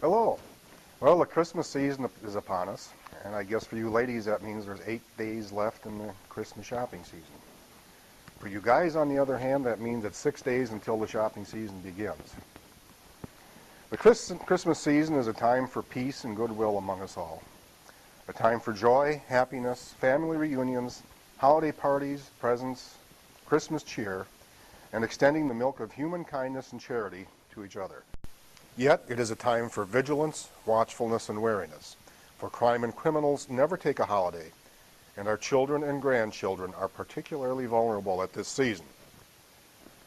Hello. Well, the Christmas season is upon us, and I guess for you ladies that means there's 8 days left in the Christmas shopping season. For you guys, on the other hand, that means it's 6 days until the shopping season begins. The Christmas season is a time for peace and goodwill among us all. A time for joy, happiness, family reunions, holiday parties, presents, Christmas cheer, and extending the milk of human kindness and charity to each other. Yet it is a time for vigilance, watchfulness, and wariness, for crime and criminals never take a holiday, and our children and grandchildren are particularly vulnerable at this season.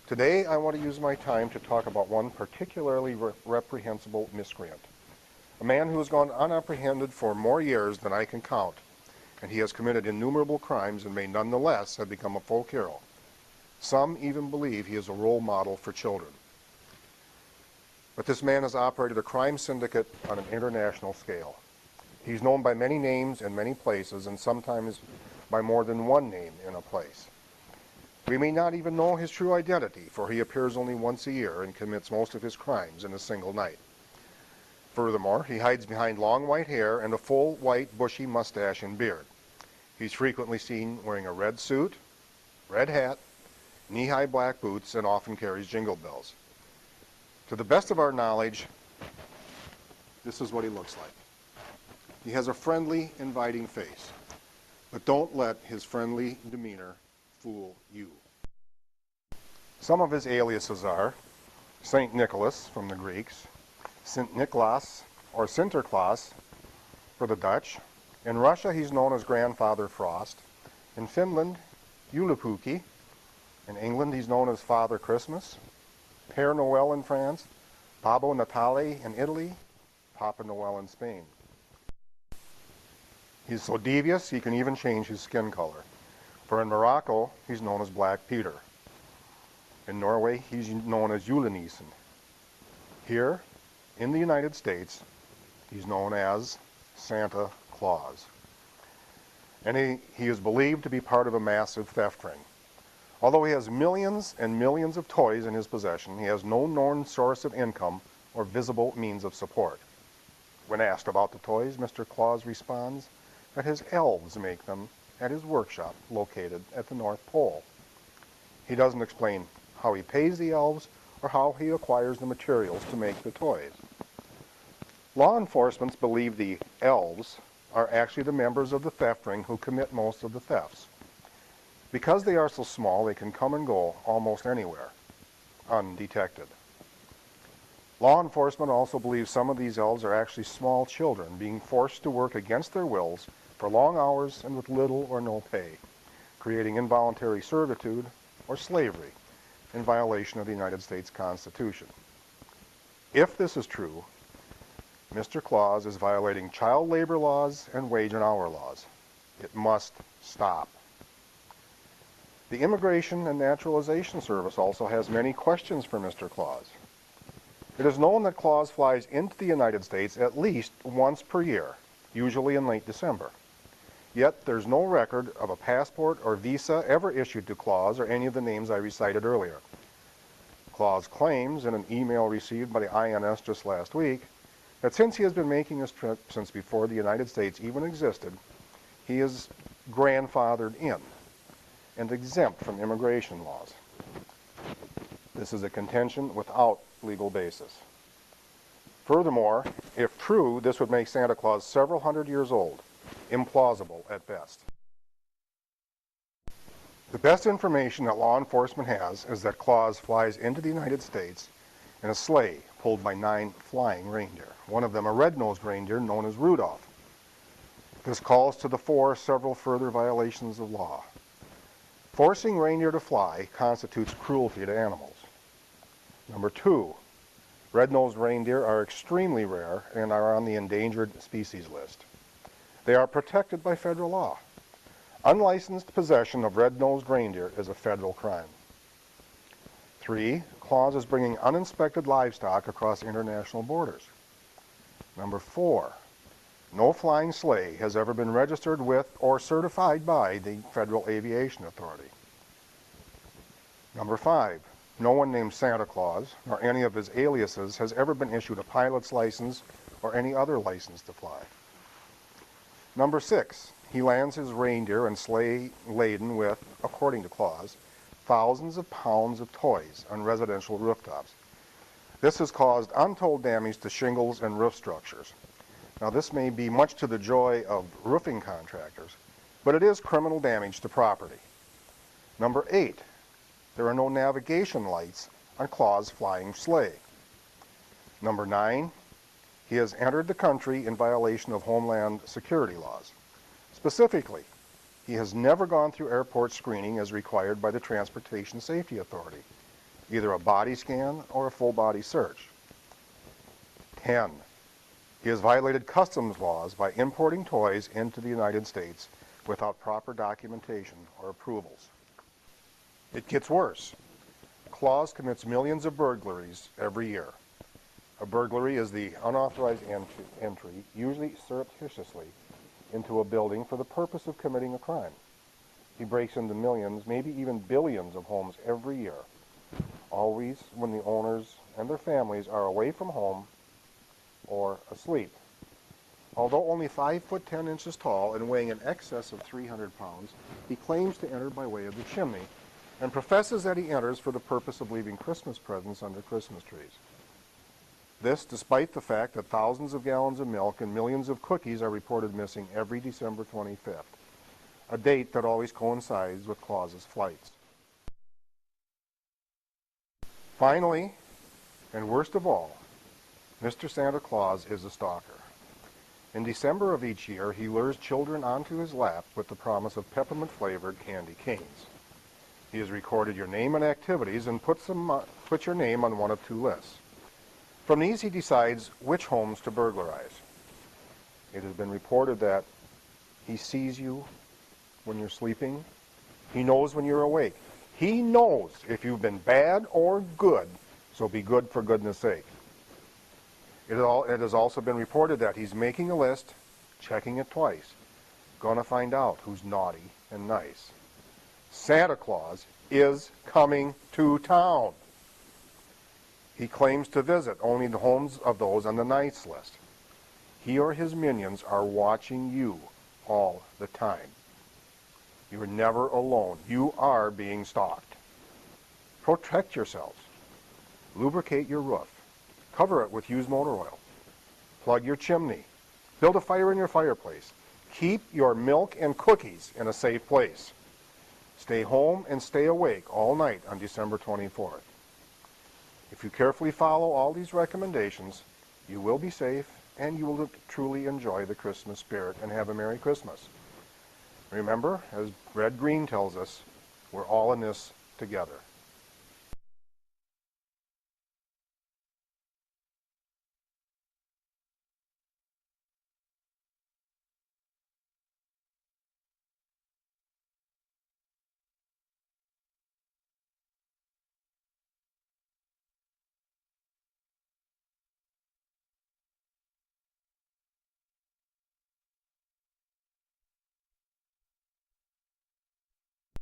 Today I want to use my time to talk about one particularly reprehensible miscreant, a man who has gone unapprehended for more years than I can count, and he has committed innumerable crimes and may nonetheless have become a folk hero. Some even believe he is a role model for children. But this man has operated a crime syndicate on an international scale. He's known by many names in many places, and sometimes by more than one name in a place. We may not even know his true identity, for he appears only once a year and commits most of his crimes in a single night. Furthermore, he hides behind long white hair and a full white bushy mustache and beard. He's frequently seen wearing a red suit, red hat, knee-high black boots, and often carries jingle bells. To the best of our knowledge, this is what he looks like. He has a friendly, inviting face, but don't let his friendly demeanor fool you. Some of his aliases are Saint Nicholas from the Greeks, Saint Niklaas or Sinterklaas for the Dutch. In Russia, he's known as Grandfather Frost. In Finland, Joulupuki. In England, he's known as Father Christmas. Père Noël in France, Babbo Natale in Italy, Papa Noel in Spain. He's so devious he can even change his skin color. For in Morocco, he's known as Black Peter. In Norway, he's known as Julenissen. Here, in the United States, he's known as Santa Claus. And he is believed to be part of a massive theft ring. Although he has millions and millions of toys in his possession, he has no known source of income or visible means of support. When asked about the toys, Mr. Claus responds that his elves make them at his workshop located at the North Pole. He doesn't explain how he pays the elves or how he acquires the materials to make the toys. Law enforcement believe the elves are actually the members of the theft ring who commit most of the thefts. Because they are so small, they can come and go almost anywhere, undetected. Law enforcement also believes some of these elves are actually small children being forced to work against their wills for long hours and with little or no pay, creating involuntary servitude or slavery in violation of the United States Constitution. If this is true, Mr. Claus is violating child labor laws and wage and hour laws. It must stop. The Immigration and Naturalization Service also has many questions for Mr. Claus. It is known that Claus flies into the United States at least once per year, usually in late December. Yet there's no record of a passport or visa ever issued to Claus or any of the names I recited earlier. Claus claims in an email received by the INS just last week that since he has been making this trip since before the United States even existed, he is grandfathered in and exempt from immigration laws. This is a contention without legal basis. Furthermore, if true, this would make Santa Claus several hundred years old, implausible at best. The best information that law enforcement has is that Claus flies into the United States in a sleigh pulled by 9 flying reindeer, one of them a red-nosed reindeer known as Rudolph. This calls to the fore several further violations of law. Forcing reindeer to fly constitutes cruelty to animals. Number 2, red-nosed reindeer are extremely rare and are on the endangered species list. They are protected by federal law. Unlicensed possession of red-nosed reindeer is a federal crime. 3, Claus is bringing uninspected livestock across international borders. Number 4, no flying sleigh has ever been registered with or certified by the Federal Aviation Authority. Number 5, no one named Santa Claus, nor any of his aliases, has ever been issued a pilot's license or any other license to fly. Number 6, he lands his reindeer and sleigh laden with, according to Claus, thousands of pounds of toys on residential rooftops. This has caused untold damage to shingles and roof structures. Now, this may be much to the joy of roofing contractors, but it is criminal damage to property. Number 8, there are no navigation lights on Claus' flying sleigh. Number 9, he has entered the country in violation of Homeland Security laws. Specifically, he has never gone through airport screening as required by the Transportation Safety Authority, either a body scan or a full body search. 10, he has violated customs laws by importing toys into the United States without proper documentation or approvals. It gets worse. Claus commits millions of burglaries every year. A burglary is the unauthorized entry, usually surreptitiously, into a building for the purpose of committing a crime. He breaks into millions, maybe even billions of homes every year, always when the owners and their families are away from home or asleep. Although only 5 foot 10 inches tall and weighing in excess of 300 pounds, he claims to enter by way of the chimney and professes that he enters for the purpose of leaving Christmas presents under Christmas trees. This despite the fact that thousands of gallons of milk and millions of cookies are reported missing every December 25th, a date that always coincides with Claus's flights. Finally, and worst of all, Mr. Santa Claus is a stalker. In December of each year, he lures children onto his lap with the promise of peppermint-flavored candy canes. He has recorded your name and activities and puts your name on one of 2 lists. From these, he decides which homes to burglarize. It has been reported that he sees you when you're sleeping. He knows when you're awake. He knows if you've been bad or good, so be good for goodness sake. It has also been reported that he's making a list, checking it twice, gonna find out who's naughty and nice. Santa Claus is coming to town. He claims to visit only the homes of those on the nice list. He or his minions are watching you all the time. You are never alone. You are being stalked. Protect yourselves. Lubricate your roof. Cover it with used motor oil. Plug your chimney. Build a fire in your fireplace. Keep your milk and cookies in a safe place. Stay home and stay awake all night on December 24th. If you carefully follow all these recommendations, you will be safe and you will truly enjoy the Christmas spirit and have a Merry Christmas. Remember, as Red Green tells us, we're all in this together.